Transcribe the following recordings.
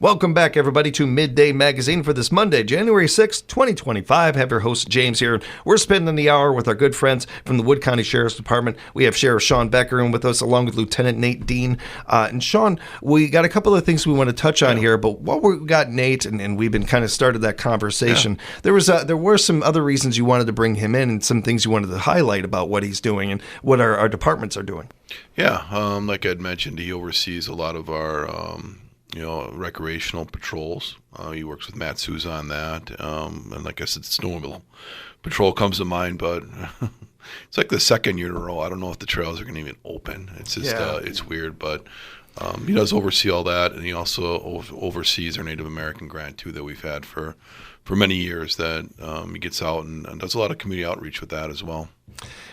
Welcome back, everybody, to Midday Magazine for this Monday, January 6th, 2025. I have your host, James, here. We're spending the hour with our good friends from the Wood County Sheriff's Department. We have Sheriff Shawn Becker in with us, along with Lieutenant Nate Dean. And Shawn, we got a couple of things we want to touch on here, but while we got Nate, and we've been kind of started that conversation, there were some other reasons you wanted to bring him in and some things you wanted to highlight about what he's doing and what our departments are doing. Yeah, like I'd mentioned, he oversees a lot of our recreational patrols. He works with Matt Souza on that. And like I said, snowmobile patrol comes to mind, but it's like the second year in a row. I don't know if the trails are going to even open. It's just, it's weird, but he does oversee all that. And he also oversees our Native American grant too, that we've had for many years, that he gets out and does a lot of community outreach with that as well.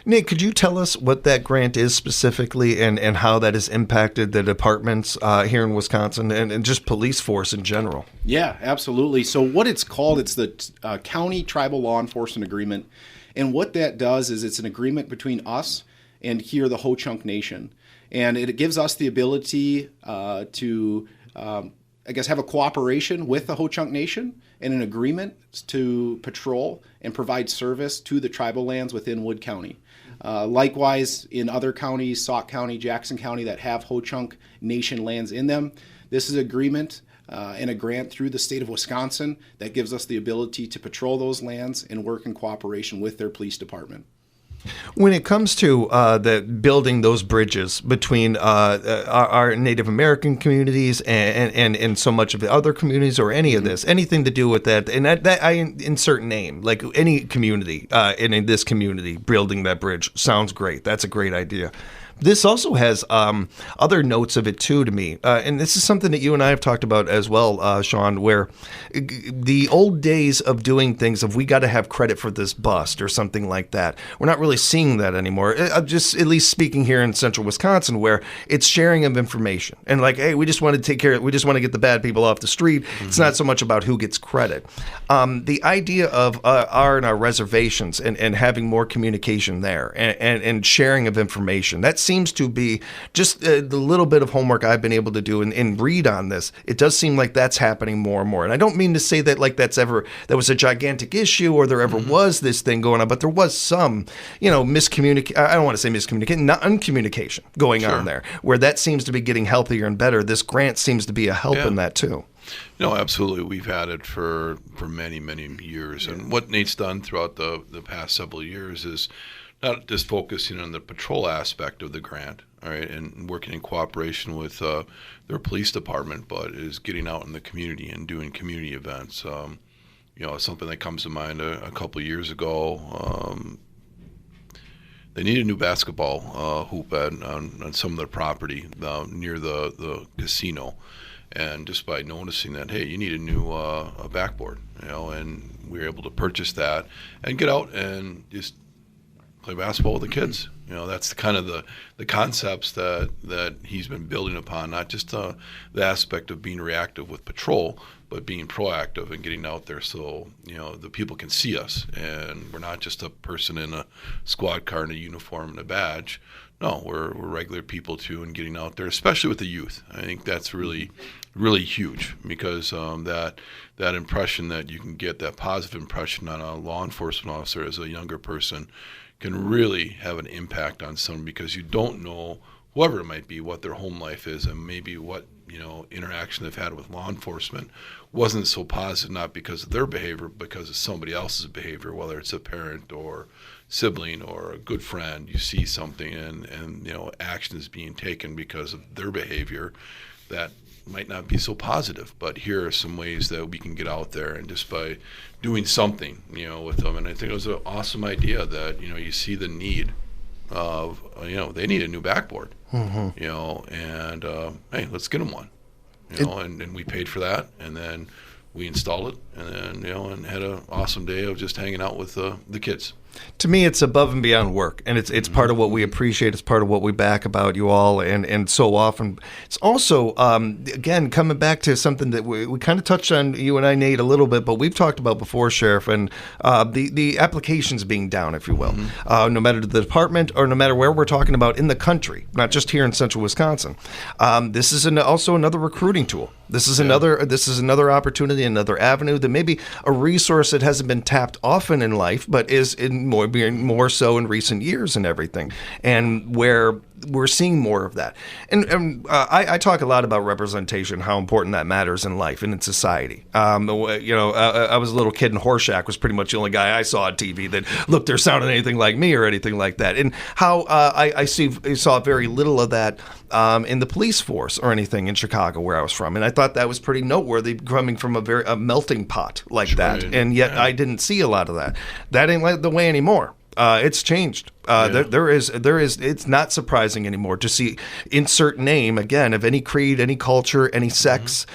Nick, could you tell us what that grant is specifically and how that has impacted the departments here in Wisconsin and just police force in general? Yeah, absolutely. So what it's called, it's the County Tribal Law Enforcement Agreement. And what that does is it's an agreement between us and here, the Ho-Chunk Nation. And it gives us the ability to have a cooperation with the Ho-Chunk Nation and an agreement to patrol and provide service to the tribal lands within Wood County. Likewise, in other counties, Sauk County, Jackson County, that have Ho-Chunk Nation lands in them, this is an agreement and a grant through the state of Wisconsin that gives us the ability to patrol those lands and work in cooperation with their police department. When it comes to building those bridges between our Native American communities and so much of the other communities, or any of this, anything to do with that, and that I insert name, like any community, in this community, building that bridge sounds great. That's a great idea. This also has other notes of it, too, to me. And this is something that you and I have talked about as well, Shawn, where the old days of doing things, of we got to have credit for this bust or something like that, we're not really seeing that anymore. Just at least speaking here in central Wisconsin, where it's sharing of information. And like, hey, we just want to take care of it. We just want to get the bad people off the street. Mm-hmm. It's not so much about who gets credit. The idea of our reservations and having more communication there and sharing of information, that's seems to be just the little bit of homework I've been able to do and read on this. It does seem like that's happening more and more. And I don't mean to say that like that was a gigantic issue or there ever was this thing going on, but there was some, miscommunication. I don't want to say miscommunication, uncommunication going on there, where that seems to be getting healthier and better. This grant seems to be a help in that too. No, absolutely. We've had it for many, many years. And what Nate's done throughout the past several years is not just focusing on the patrol aspect of the grant, all right, and working in cooperation with their police department, but is getting out in the community and doing community events. Something that comes to mind a couple of years ago, they needed a new basketball hoop on some of their property near the casino. And just by noticing that, hey, you need a new a backboard, and we were able to purchase that and get out and just play basketball with the kids. That's kind of the concepts that he's been building upon, not just the aspect of being reactive with patrol, but being proactive and getting out there so, the people can see us. And we're not just a person in a squad car and a uniform and a badge. No, we're regular people too, and getting out there, especially with the youth. I think that's really, really huge, because that impression that you can get, that positive impression on a law enforcement officer as a younger person, can really have an impact on someone, because you don't know, whoever it might be, what their home life is, and maybe what interaction they've had with law enforcement wasn't so positive, not because of their behavior, but because of somebody else's behavior, whether it's a parent or sibling or a good friend. You see something and action is being taken because of their behavior that might not be so positive, but here are some ways that we can get out there and just by doing something, with them. And I think it was an awesome idea that, you see the need of, they need a new backboard, and hey, let's get them one, and we paid for that, and then we installed it, and then, and had an awesome day of just hanging out with the kids. To me, it's above and beyond work, and it's part of what we appreciate. It's part of what we back about you all, and so often. It's also, again, coming back to something that we kind of touched on, you and I, Nate, a little bit, but we've talked about before, Sheriff, and the applications being down, if you will, no matter the department or no matter where we're talking about in the country, not just here in central Wisconsin. This is also another recruiting tool. This is another opportunity, another avenue that maybe a resource that hasn't been tapped often in life, but is more so in recent years and everything, and where we're seeing more of that. And I talk a lot about representation, how important that matters in life and in society. I was a little kid, and Horseshack was pretty much the only guy I saw on TV that looked or sounded anything like me or anything like that. And how I saw very little of that in the police force or anything in Chicago, where I was from. And I thought that was pretty noteworthy, coming from a melting pot like that. Right. And yet I didn't see a lot of that. That ain't the way anymore. It's changed. There is. It's not surprising anymore to see insert name again of any creed, any culture, any sex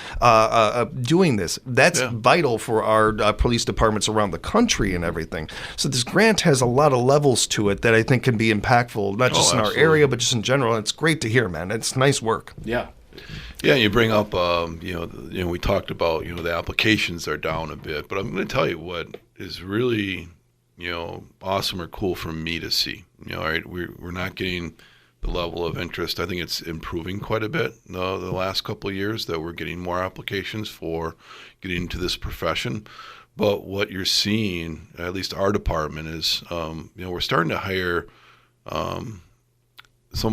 doing this. That's vital for our police departments around the country and everything. So this grant has a lot of levels to it that I think can be impactful, not just in our area, but just in general. It's great to hear, man. It's nice work. Yeah. Yeah, you bring up, we talked about, the applications are down a bit, but I'm going to tell you what is really, awesome or cool for me to see. All right, we're not getting the level of interest. I think it's improving quite a bit the last couple of years, that we're getting more applications for getting into this profession. But what you're seeing, at least our department, is, we're starting to hire some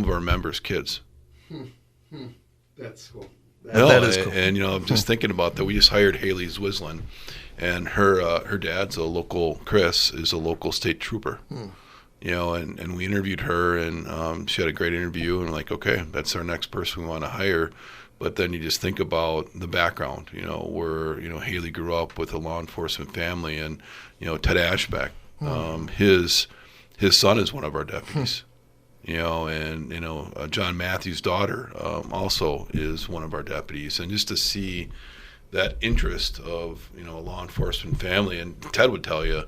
of our members' kids. That's cool. That is cool. And I'm just thinking about that. We just hired Haley Zwislin, and her dad's Chris is a local state trooper. And we interviewed her, and she had a great interview, and like, okay, that's our next person we want to hire. But then you just think about the background, where Haley grew up with a law enforcement family, and Ted Ashbeck, his son is one of our deputies. John Matthews' daughter also is one of our deputies. And just to see that interest of, a law enforcement family, and Ted would tell you,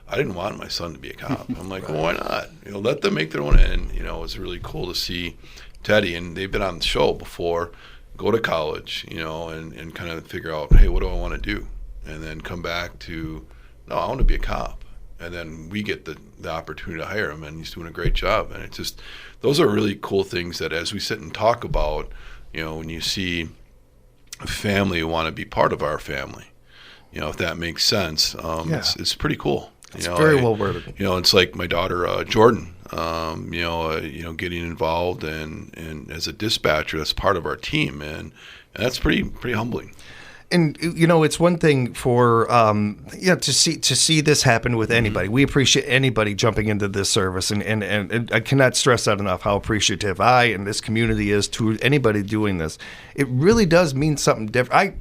I didn't want my son to be a cop. I'm like, well, why not? Let them make their own. And, it's really cool to see Teddy, and they've been on the show before, go to college, and kind of figure out, hey, what do I want to do? And then come back to, no, I want to be a cop. And then we get the opportunity to hire him, and he's doing a great job. And it's just, those are really cool things that as we sit and talk about, when you see a family want to be part of our family, if that makes sense, it's pretty cool. It's very well worded. It's like my daughter, Jordan, getting involved and as a dispatcher, that's part of our team. And that's pretty humbling. And it's one thing for to see this happen with anybody. We appreciate anybody jumping into this service, and I cannot stress that enough, how appreciative I and this community is to anybody doing this. It really does mean something different.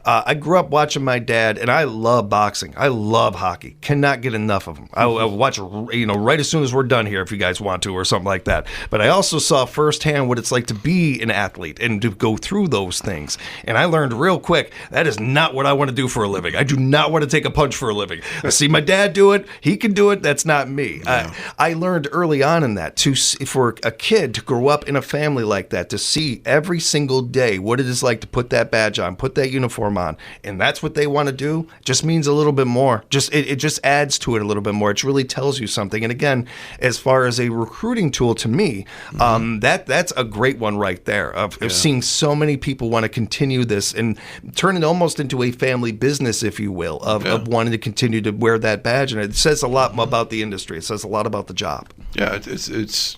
I grew up watching my dad, and I love boxing. I love hockey. Cannot get enough of them. I'll watch, right as soon as we're done here, if you guys want to, or something like that. But I also saw firsthand what it's like to be an athlete and to go through those things. And I learned real quick, that is not what I want to do for a living. I do not want to take a punch for a living. I see my dad do it. He can do it. That's not me. Yeah. I learned early on in that, for a kid to grow up in a family like that, to see every single day what it is like to put that badge on, put that uniform on, and that's what they want to do, just means a little bit more. It just adds to it a little bit more. It really tells you something. And again, as far as a recruiting tool to me, that's a great one right there of seeing so many people want to continue this and turn it almost into a family business, if you will, of wanting to continue to wear that badge. And it says a lot about the industry. It says a lot about the job. Yeah,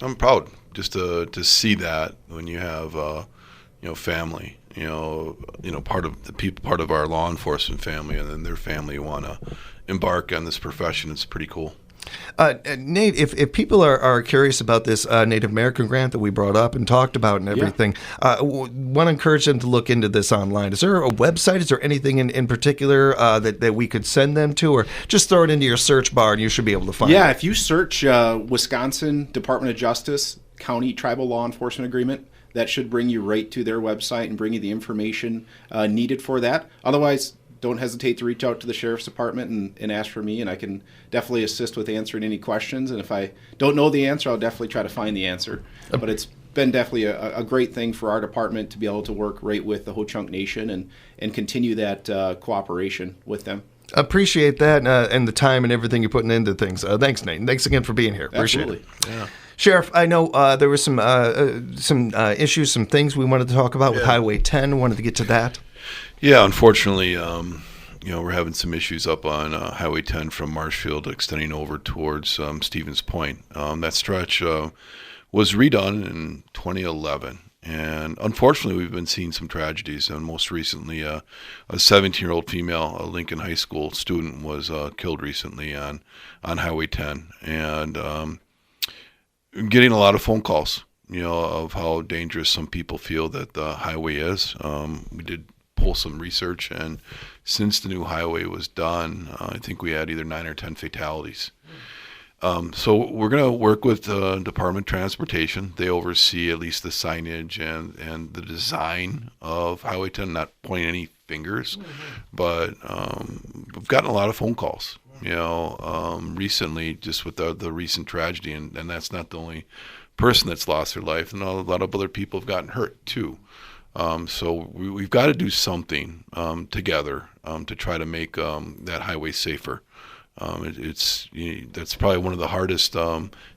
I'm proud just to see that when you have family. Part of our law enforcement family, and then their family want to embark on this profession. It's pretty cool. Nate, if people are curious about this Native American grant that we brought up and talked about and everything, want to encourage them to look into this online. Is there a website? Is there anything in particular that we could send them to, or just throw it into your search bar and you should be able to find it? Yeah, if you search Wisconsin Department of Justice County Tribal Law Enforcement Agreement, that should bring you right to their website and bring you the information needed for that. Otherwise, don't hesitate to reach out to the Sheriff's Department and ask for me, and I can definitely assist with answering any questions. And if I don't know the answer, I'll definitely try to find the answer. But it's been definitely a great thing for our department to be able to work right with the Ho-Chunk Nation and continue that cooperation with them. Appreciate that and the time and everything you're putting into things. Thanks, Nate. Thanks again for being here. Appreciate it. Yeah. Sheriff, I know there were some issues, some things we wanted to talk about with Highway 10. Wanted to get to that. Yeah, unfortunately, we're having some issues up on Highway 10 from Marshfield extending over towards Stevens Point. That stretch was redone in 2011. And unfortunately, we've been seeing some tragedies. And most recently, a 17-year-old female, a Lincoln High School student, was killed recently on Highway 10. And getting a lot of phone calls, of how dangerous some people feel that the highway is. We did pull some research, and since the new highway was done, I think we had either 9 or 10 fatalities. So we're going to work with the Department of Transportation. They oversee at least the signage and the design of Highway 10, not pointing any fingers, but we've gotten a lot of phone calls, recently, just with the recent tragedy, and that's not the only person that's lost their life, and a lot of other people have gotten hurt too. So we've got to do something together to try to make that highway safer. That's probably one of the hardest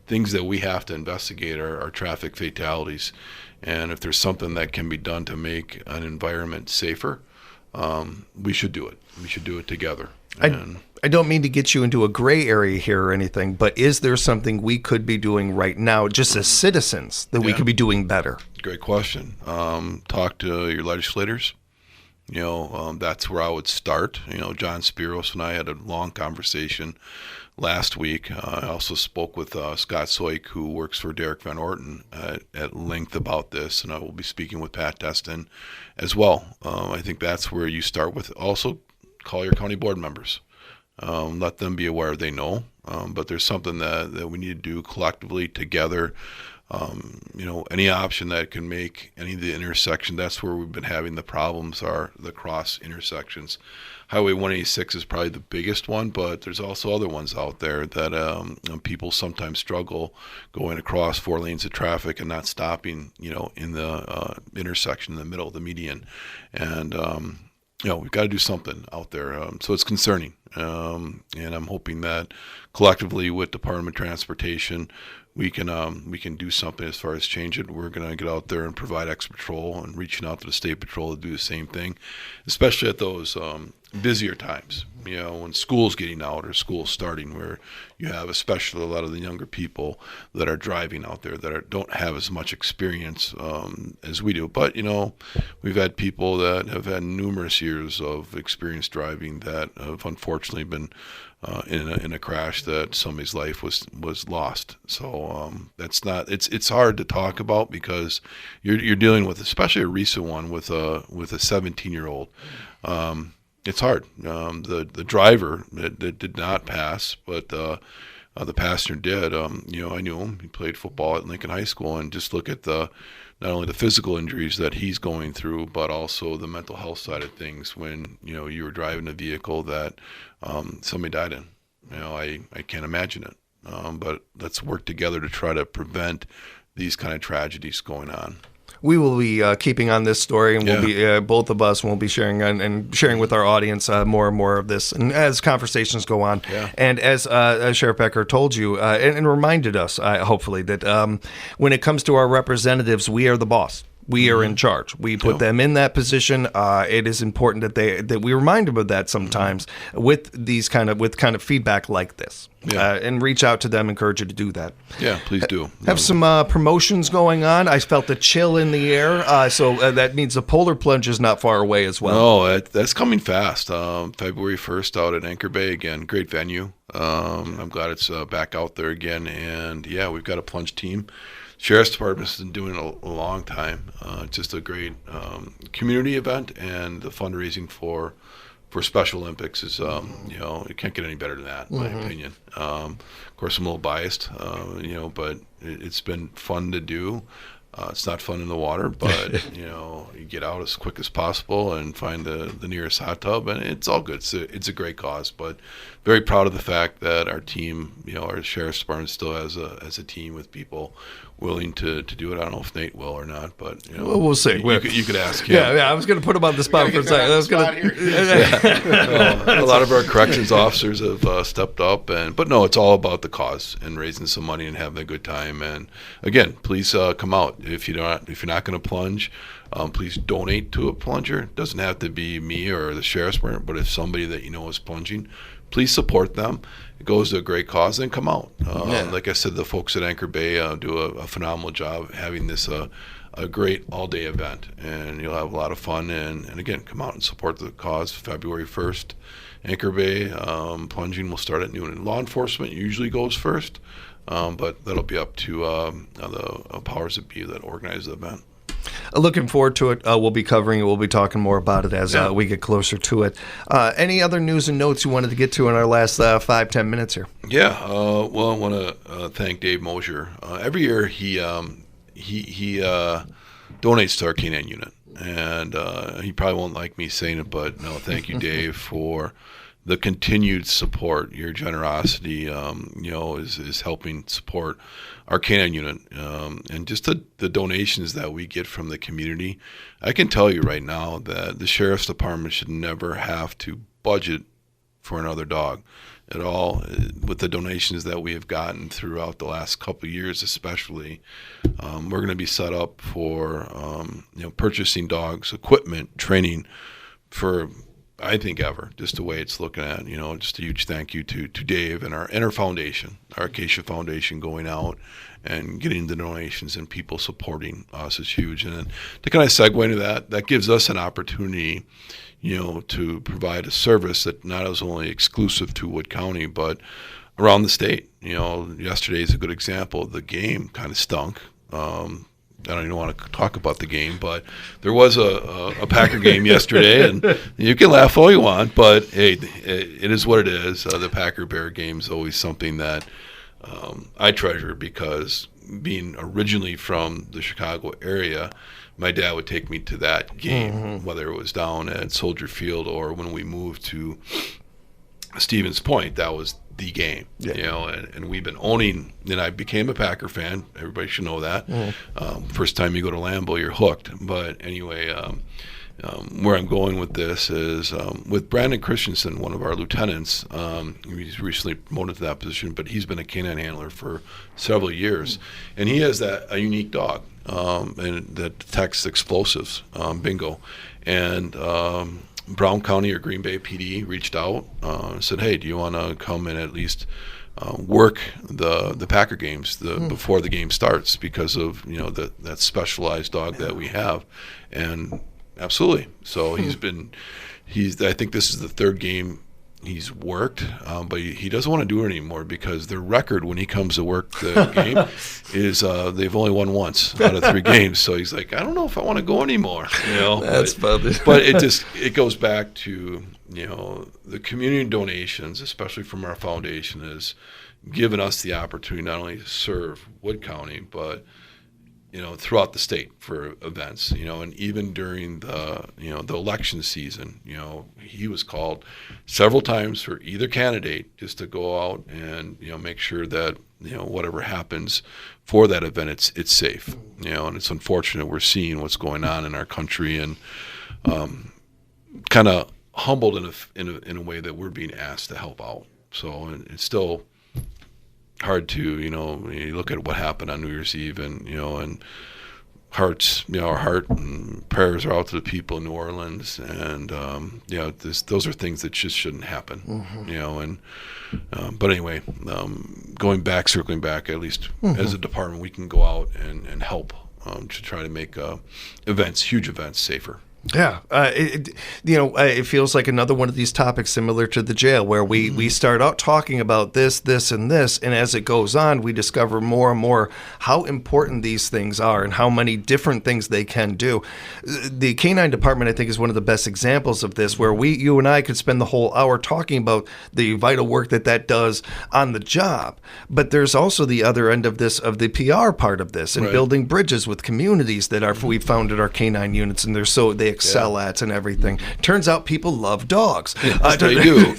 things that we have to investigate are traffic fatalities. And if there's something that can be done to make an environment safer, we should do it. We should do it together. I don't mean to get you into a gray area here or anything, but is there something we could be doing right now, just as citizens, that we could be doing better? Great question. Talk to your legislators. That's where I would start. John Spiros and I had a long conversation last week. I also spoke with Scott Soik, who works for Derek Van Orten, at length about this, and I will be speaking with Pat Destin as well. I think that's where you start with. Also, call your county board members. Let them be aware they know, but there's something that we need to do collectively together. Any option that can make any of the intersection, that's where we've been having the problems, are the cross intersections. Highway 186 is probably the biggest one, but there's also other ones out there that people sometimes struggle going across 4 lanes of traffic and not stopping, in the intersection in the middle, the median. And, we've got to do something out there. So it's concerning. And I'm hoping that collectively with Department of Transportation, we can do something as far as change it. We're going to get out there and provide extra patrol and reaching out to the state patrol to do the same thing, especially at those busier times, when school's getting out or school's starting, where you have especially a lot of the younger people that are driving out there that don't have as much experience as we do. But, we've had people that have had numerous years of experience driving that have unfortunately been in a crash that somebody's life was lost. So that's not, it's hard to talk about because you're dealing with, especially a recent one with a 17-year-old. It's hard. The driver that did not pass, but the passenger did. I knew him. He played football at Lincoln High School, and just look at not only the physical injuries that he's going through, but also the mental health side of things. When you were driving a vehicle that somebody died in, I can't imagine it. But let's work together to try to prevent these kind of tragedies going on. We will be keeping on this story, and we'll be both of us will be sharing and sharing with our audience more and more of this, and as conversations go on. Yeah. And as Sheriff Becker told you and reminded us, hopefully, that when it comes to our representatives, we are the boss. We are in charge. We put them in that position. It is important that we remind them of that sometimes with kind of feedback like this, and reach out to them, encourage you to do that. Yeah, please do. Have some promotions going on. I felt a chill in the air, so that means the polar plunge is not far away as well. No, that's coming fast. February 1st out at Anchor Bay again. Great venue. I'm glad it's back out there again, and we've got a plunge team. Sheriff's Department's been doing it a long time. Just a great community event, and the fundraising for Special Olympics is, it can't get any better than that, in my opinion. Of course, I'm a little biased, but it's been fun to do. It's not fun in the water, but you get out as quick as possible and find the nearest hot tub, and it's all good. It's a great cause, but very proud of the fact that our team, our Sheriff's Department still has a team with people willing to do it. I don't know if Nate will or not, but well, we'll see. You could ask him. Yeah, I was going to put him on the spot for a second. A lot of our corrections officers have stepped up, but no, it's all about the cause and raising some money and having a good time. And again, please come out if you're not going to plunge. please donate to a plunger. It doesn't have to be me or the sheriff's department, but if somebody that you know is plunging, please support them. It goes to a great cause, then come out. Like I said, the folks at Anchor Bay do a phenomenal job having this a great all-day event, and you'll have a lot of fun. And again, come out and support the cause. February 1st, Anchor Bay, plunging will start at noon. And law enforcement usually goes first, but that'll be up to the powers that be that organize the event. Looking forward to it. We'll be covering it. We'll be talking more about it as we get closer to it. Any other news and notes you wanted to get to in our last 5-10 minutes here? Yeah. Well, I want to thank Dave Mosier. Every year he donates to our canine unit, and he probably won't like me saying it, but no, thank you, Dave, for the continued support. Your generosity, is helping support our canine unit, and just the donations that we get from the community. I can tell you right now that the sheriff's department should never have to budget for another dog at all. With the donations that we have gotten throughout the last couple of years, especially, we're going to be set up for purchasing dogs, equipment, training for, I think, ever, just the way it's looking at. Just a huge thank you to Dave and our foundation, our Acacia Foundation, going out and getting the donations and people supporting us is huge. And then to kind of segue into that gives us an opportunity, to provide a service that not is only exclusive to Wood County, but around the state. Yesterday is a good example. The game kind of stunk. I don't even want to talk about the game, but there was a Packer game yesterday, and you can laugh all you want, but hey, it is what it is. The Packer-Bear game is always something that I treasure, because being originally from the Chicago area, my dad would take me to that game, whether it was down at Soldier Field or when we moved to Stevens Point. That was the game, and we've been owning, and I became a Packer fan. Everybody should know that. First time you go to Lambeau, you're hooked. But anyway, where I'm going with this is with Brandon Christensen, one of our lieutenants. He's recently promoted to that position, but he's been a canine handler for several years, and he has a unique dog, and that detects explosives, bingo. And Brown County or Green Bay PD reached out and said, hey, do you want to come and at least work the Packer games before the game starts, because of that specialized dog that we have. And absolutely. So I think this is the third game he's worked, but he doesn't want to do it anymore, because their record when he comes to work the game is they've only won once out of 3 games. So he's like, I don't know if I want to go anymore. That's funny. But it goes back to the community donations, especially from our foundation, has given us the opportunity not only to serve Wood County, but throughout the state for events, and even during the election season, he was called several times for either candidate just to go out and, make sure that, whatever happens for that event, it's safe, and it's unfortunate we're seeing what's going on in our country, and kind of humbled in a way that we're being asked to help out. So it's still hard to, you look at what happened on New Year's Eve, and, and hearts, our heart and prayers are out to the people in New Orleans. And, those are things that just shouldn't happen, but anyway, circling back, at least as a department, we can go out and help to try to make huge events safer. Yeah, it feels like another one of these topics similar to the jail, where we start out talking about this, and this, and as it goes on, we discover more and more how important these things are and how many different things they can do. The Canine Department, I think, is one of the best examples of this, where you and I could spend the whole hour talking about the vital work that does on the job. But there's also the other end of this, of the PR part of this, and building bridges with communities that we founded our canine units, and they excel at and everything. Turns out people love dogs. Yes, they do.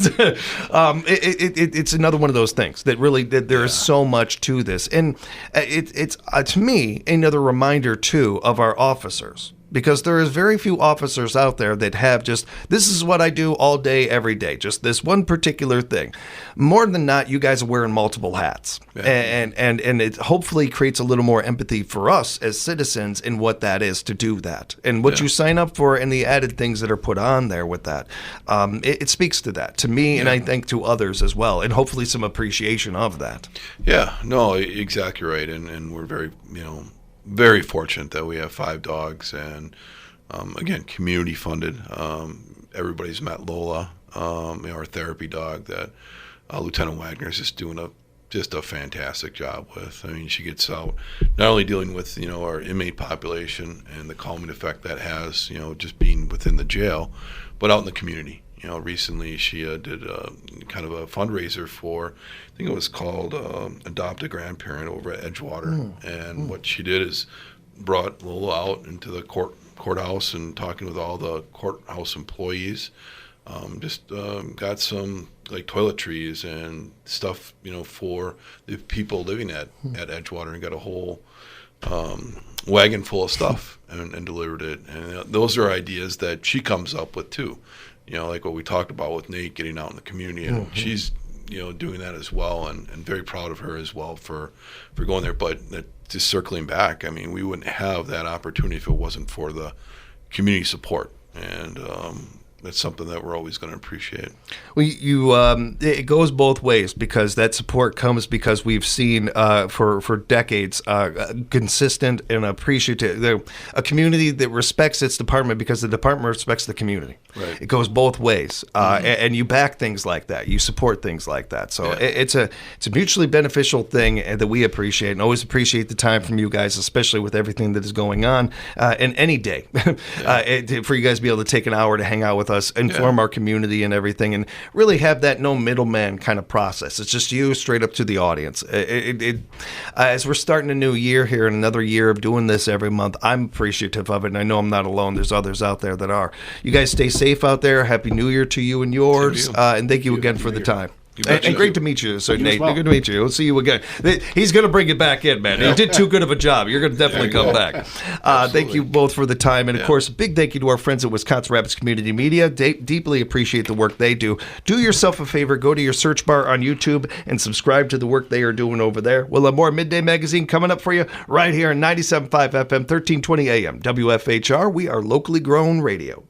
It's another one of those things that really there is so much to this, and it's to me another reminder too of our officers. because there is very few officers out there that have just, this is what I do all day, every day, just this one particular thing. More than not, you guys are wearing multiple hats. Yeah. And it hopefully creates a little more empathy for us as citizens in what that is to do that. And what you sign up for and the added things that are put on there with that. It speaks to that, to me, and I think to others as well, and hopefully some appreciation of that. Yeah, no, exactly right. And we're very, very fortunate that we have 5 dogs, and again, community funded. Everybody's met Lola, our therapy dog that Lieutenant Wagner is just doing a fantastic job with. I mean, she gets out not only dealing with our inmate population and the calming effect that has, just being within the jail, but out in the community. Recently she did kind of a fundraiser for, I think it was called Adopt a Grandparent over at Edgewater. And what she did is brought Lola out into the courthouse and talking with all the courthouse employees. Just got some like toiletries and stuff, for the people living at Edgewater, and got a whole wagon full of stuff and delivered it. And those are ideas that she comes up with too. Like what we talked about with Nate getting out in the community, and she's doing that as well, and very proud of her as well for going there. But just circling back, I mean, we wouldn't have that opportunity if it wasn't for the community support, and that's something that we're always going to appreciate. Well, it goes both ways, because that support comes because we've seen for decades consistent and appreciative, a community that respects its department because the department respects the community. Right. It goes both ways, and you back things like that, you support things like that. So it's a mutually beneficial thing that we appreciate, and always appreciate the time from you guys, especially with everything that is going on. And any day, for you guys to be able to take an hour to hang out with us, inform our community and everything, and really have that no middleman kind of process. It's just you straight up to the audience. As we're starting a new year here and another year of doing this every month, I'm appreciative of it, and I know I'm not alone. There's others out there that are. You guys stay safe out there. Happy New Year to you and yours, and thank you again for the time. And great to meet you, Sir Nate. Well. Good to meet you. We'll see you again. He's going to bring it back in, man. He did too good of a job. You're going to definitely come back. Thank you both for the time. And, of course, a big thank you to our friends at Wisconsin Rapids Community Media. Deeply appreciate the work they do. Do yourself a favor. Go to your search bar on YouTube and subscribe to the work they are doing over there. We'll have more Midday Magazine coming up for you right here on 97.5 FM, 1320 AM. WFHR, we are locally grown radio.